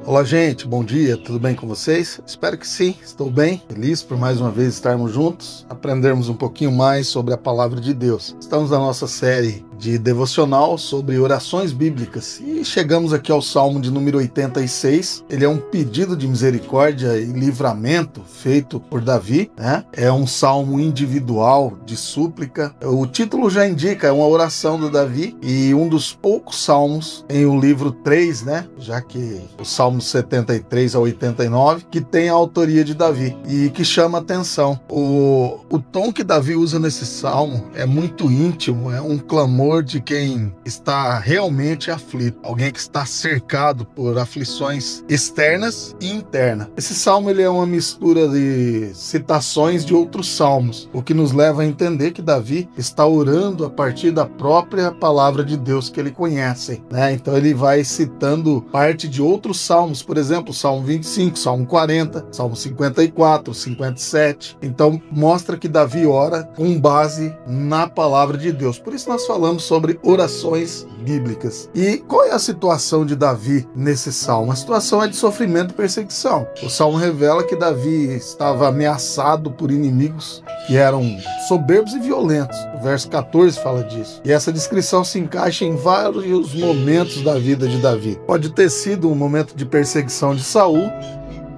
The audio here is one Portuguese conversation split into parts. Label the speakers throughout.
Speaker 1: Olá, gente, bom dia, tudo bem com vocês? Espero que sim, estou bem, feliz por mais uma vez estarmos juntos, aprendermos um pouquinho mais sobre a palavra de Deus. Estamos na nossa série de devocional sobre orações bíblicas e chegamos aqui ao Salmo de número 86. Ele é um pedido de misericórdia e livramento feito por Davi, né? É um salmo individual de súplica. O título já indica, é uma oração do Davi e um dos poucos salmos em o livro 3, né? Já que o Salmo 73 a 89, que tem a autoria de Davi e que chama atenção. O tom que Davi usa nesse salmo é muito íntimo, é um clamor de quem está realmente aflito, alguém que está cercado por aflições externas e internas. Esse salmo ele é uma mistura de citações de outros salmos, o que nos leva a entender que Davi está orando a partir da própria palavra de Deus que ele conhece, né? Então ele vai citando parte de outros salmos, por exemplo, Salmo 25, Salmo 40, Salmo 54, 57. Então mostra que Davi ora com base na palavra de Deus. Por isso nós falamos sobre orações bíblicas. E qual é a situação de Davi nesse salmo? A situação é de sofrimento e perseguição. O salmo revela que Davi estava ameaçado por inimigos que eram soberbos e violentos. O verso 14 fala disso. E essa descrição se encaixa em vários momentos da vida de Davi. Pode ter sido um momento de perseguição de Saul,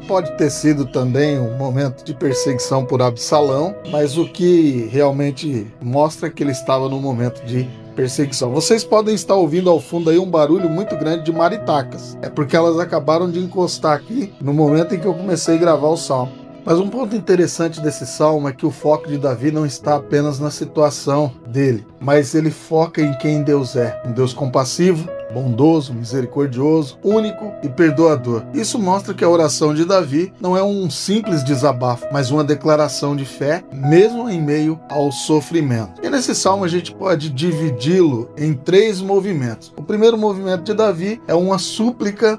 Speaker 1: pode ter sido também um momento de perseguição por Absalão, mas o que realmente mostra que ele estava num momento de perseguição. Vocês podem estar ouvindo ao fundo aí um barulho muito grande de maritacas. É porque elas acabaram de encostar aqui no momento em que eu comecei a gravar o salmo. Mas um ponto interessante desse salmo é que o foco de Davi não está apenas na situação dele, mas ele foca em quem Deus é. Um Deus compassivo, bondoso, misericordioso, único e perdoador. Isso mostra que a oração de Davi não é um simples desabafo, mas uma declaração de fé, mesmo em meio ao sofrimento. E nesse salmo a gente pode dividi-lo em 3 movimentos. O primeiro movimento de Davi é uma súplica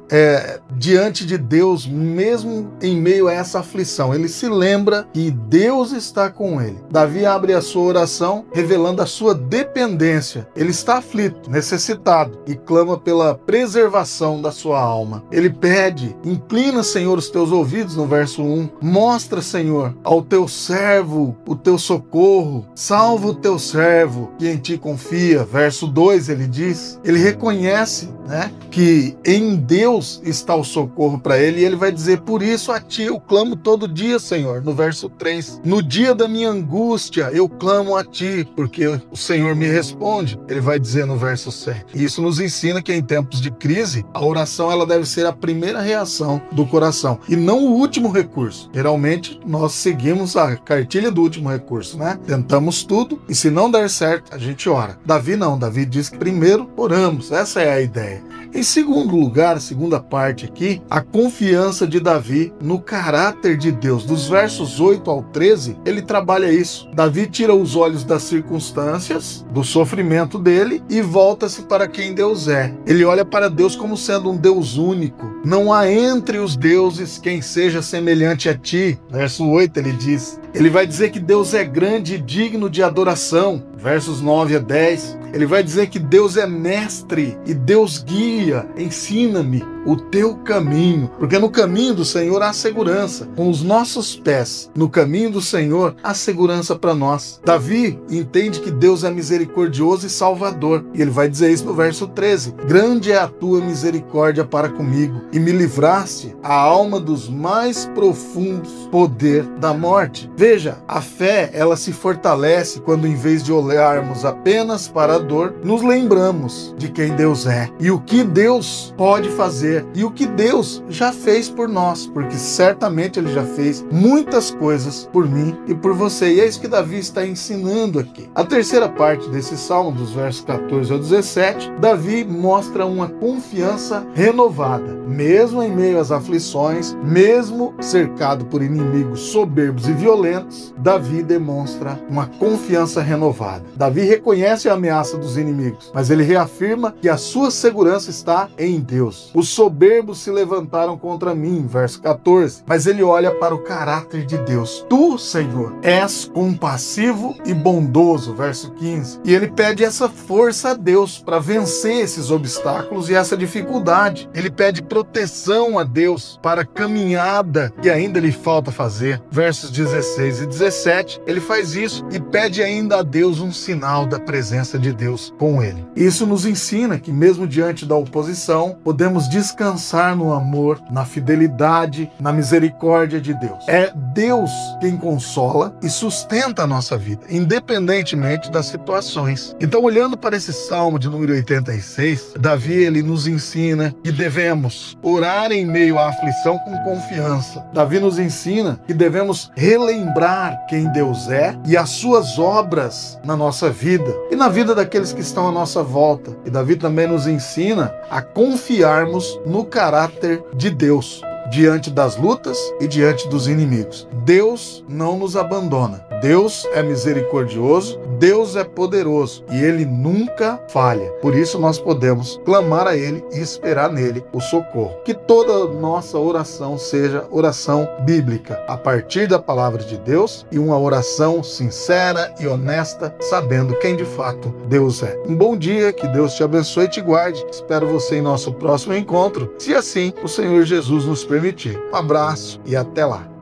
Speaker 1: diante de Deus, mesmo em meio a essa aflição. Ele se lembra que Deus está com ele. Davi abre a sua oração revelando a sua dependência. Ele está aflito, necessitado e clama pela preservação da sua alma. Ele pede: inclina, Senhor, os teus ouvidos, no verso 1. Mostra, Senhor, ao teu servo o teu socorro. Salva o teu servo que em ti confia. Verso 2 ele diz. Ele reconhece, né, que em Deus está o socorro para ele, e ele vai dizer: por isso a ti eu clamo todo dia, Senhor. No verso 3. No dia da minha angústia eu clamo a ti, porque o Senhor me responde. Ele vai dizer no verso 7. E isso nos ensina que em tempos de crise, a oração ela deve ser a primeira reação do coração e não o último recurso. Geralmente nós seguimos a cartilha do último recurso, né? Tentamos tudo e se não der certo, a gente ora. Davi não, Davi diz que primeiro oramos. Essa é a ideia. Em segundo lugar, a segunda parte aqui, a confiança de Davi no caráter de Deus. Dos versos 8 ao 13, ele trabalha isso. Davi tira os olhos das circunstâncias, do sofrimento dele e volta-se para quem Deus é. Ele olha para Deus como sendo um Deus único. Não há entre os deuses quem seja semelhante a ti. Verso 8 ele diz. Ele vai dizer que Deus é grande e digno de adoração. Versos 9 a 10. Ele vai dizer que Deus é mestre e Deus guia. Ensina-me o teu caminho, porque no caminho do Senhor há segurança. Com os nossos pés no caminho do Senhor há segurança para nós. Davi entende que Deus é misericordioso e salvador, e ele vai dizer isso no verso 13. Grande é a tua misericórdia para comigo, e me livraste a alma dos mais profundos poder da morte. Veja, a fé ela se fortalece quando, em vez de olharmos apenas para a dor, nos lembramos de quem Deus é e o que Deus pode fazer e o que Deus já fez por nós, porque certamente ele já fez muitas coisas por mim e por você, e é isso que Davi está ensinando aqui. A terceira parte desse salmo, dos versos 14 ao 17, Davi mostra uma confiança renovada, mesmo em meio às aflições, mesmo cercado por inimigos soberbos e violentos. Davi demonstra uma confiança renovada. Davi reconhece a ameaça dos inimigos, mas ele reafirma que a sua segurança está em Deus. Os soberbos se levantaram contra mim, verso 14. Mas ele olha para o caráter de Deus. Tu, Senhor, és compassivo e bondoso, verso 15. E ele pede essa força a Deus para vencer esses obstáculos e essa dificuldade. Ele pede proteção a Deus para a caminhada que ainda lhe falta fazer. Versos 16 e 17, ele faz isso e pede ainda a Deus um sinal da presença de Deus com ele. Isso nos ensina que mesmo diante da oposição, podemos descansar no amor, na fidelidade, na misericórdia de Deus. É Deus quem consola e sustenta a nossa vida, independentemente das situações. Então, olhando para esse Salmo de número 86, Davi ele nos ensina que devemos orar em meio à aflição com confiança. Davi nos ensina que devemos relembrar quem Deus é e as suas obras na nossa vida e na vida daqueles que estão à nossa volta. E Davi também nos ensina a confiarmos no caráter de Deus diante das lutas e diante dos inimigos. Deus não nos abandona. Deus é misericordioso, Deus é poderoso e Ele nunca falha. Por isso nós podemos clamar a Ele e esperar nele o socorro. Que toda nossa oração seja oração bíblica, a partir da palavra de Deus e uma oração sincera e honesta, sabendo quem de fato Deus é. Um bom dia, que Deus te abençoe e te guarde. Espero você em nosso próximo encontro, se assim o Senhor Jesus nos permitir. Um abraço e até lá.